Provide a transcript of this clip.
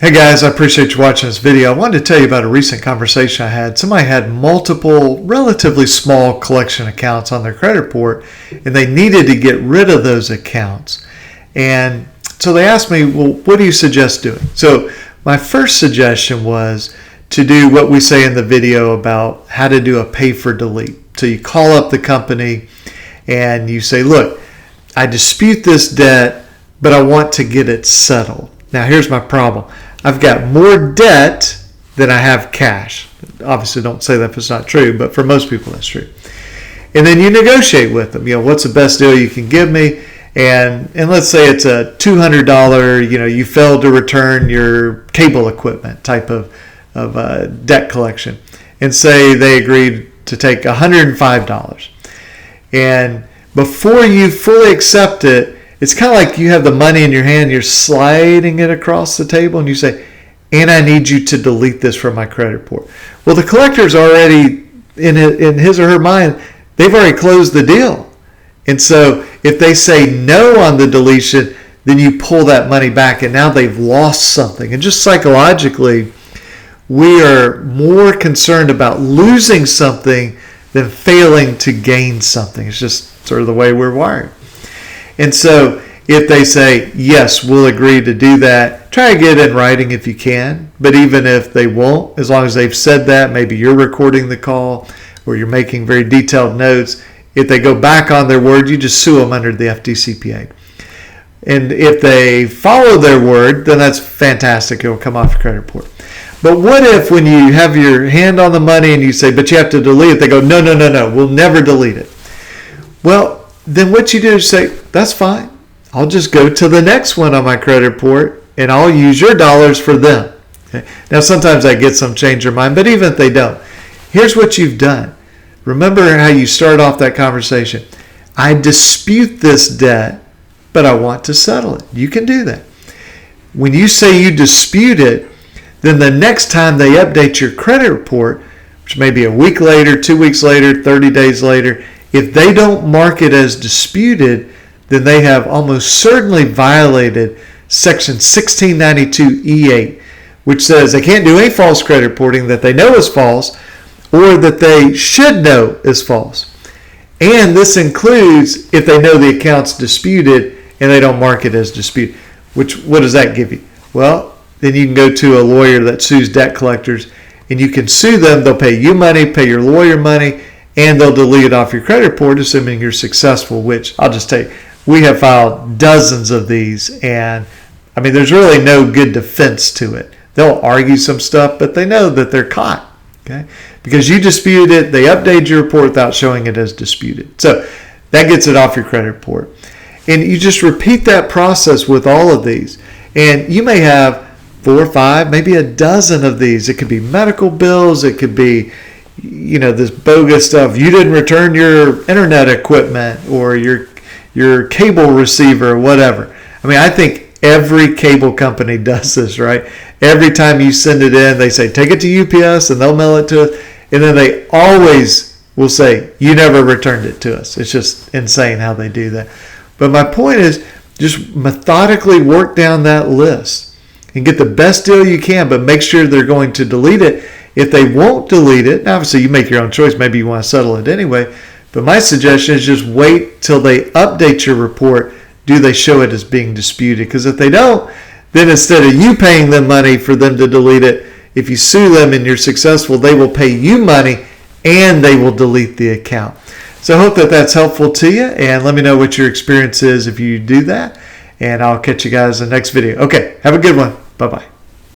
Hey guys, I appreciate you watching this video. I wanted to tell you about a recent conversation I had. Somebody had multiple relatively small collection accounts on their credit report and they needed to get rid of those accounts. And so they asked me, well, what do you suggest doing? So my first suggestion was to do what we say in the video about how to do a pay for delete. So you call up the company and you say, look, I dispute this debt, but I want to get it settled. Now here's my problem. I've got more debt than I have cash. Obviously don't say that if it's not true, but for most people that's true. And then you negotiate with them. What's the best deal you can give me? And let's say it's a $200, you failed to return your cable equipment type of debt collection. And say they agreed to take $105. And before you fully accept it, it's kind of like you have the money in your hand, you're sliding it across the table, and you say, and I need you to delete this from my credit report. Well, the collector's already, in his or her mind, they've already closed the deal. And so if they say no on the deletion, then you pull that money back, and now they've lost something. And just psychologically, we are more concerned about losing something than failing to gain something. It's just sort of the way we're wired. And so if they say, yes, we'll agree to do that, try to get it in writing if you can. But even if they won't, as long as they've said that, maybe you're recording the call or you're making very detailed notes, if they go back on their word, you just sue them under the FDCPA. And if they follow their word, then that's fantastic. It will come off your credit report. But what if when you have your hand on the money and you say, but you have to delete it, they go, no, we'll never delete it. Well, then what you do is say, that's fine. I'll just go to the next one on my credit report and I'll use your dollars for them. Okay? Now, sometimes I get some change their mind, but even if they don't, here's what you've done. Remember how you start off that conversation. I dispute this debt, but I want to settle it. You can do that. When you say you dispute it, then the next time they update your credit report, which may be a week later, 2 weeks later, 30 days later, if they don't mark it as disputed, then they have almost certainly violated Section 1692E8, which says they can't do any false credit reporting that they know is false or that they should know is false. And this includes if they know the account's disputed and they don't mark it as disputed. What does that give you? Well, then you can go to a lawyer that sues debt collectors and you can sue them. They'll pay you money, pay your lawyer money, and they'll delete it off your credit report, assuming you're successful, which I'll just tell you, we have filed dozens of these, and I mean, there's really no good defense to it. They'll argue some stuff, but they know that they're caught, okay? Because you disputed it, they update your report without showing it as disputed. So that gets it off your credit report. And you just repeat that process with all of these. And you may have 4 or 5, maybe a dozen of these. It could be medical bills, it could be this bogus stuff. You didn't return your internet equipment or your cable receiver or whatever. I mean, I think every cable company does this, right? Every time you send it in, they say, take it to UPS and they'll mail it to us. And then they always will say, you never returned it to us. It's just insane how they do that. But my point is just methodically work down that list and get the best deal you can, but make sure they're going to delete it. If they won't delete it, obviously you make your own choice. Maybe you want to settle it anyway. But my suggestion is just wait till they update your report. Do they show it as being disputed? Because if they don't, then instead of you paying them money for them to delete it, if you sue them and you're successful, they will pay you money and they will delete the account. So I hope that that's helpful to you. And let me know what your experience is if you do that. And I'll catch you guys in the next video. Okay, have a good one. Bye-bye.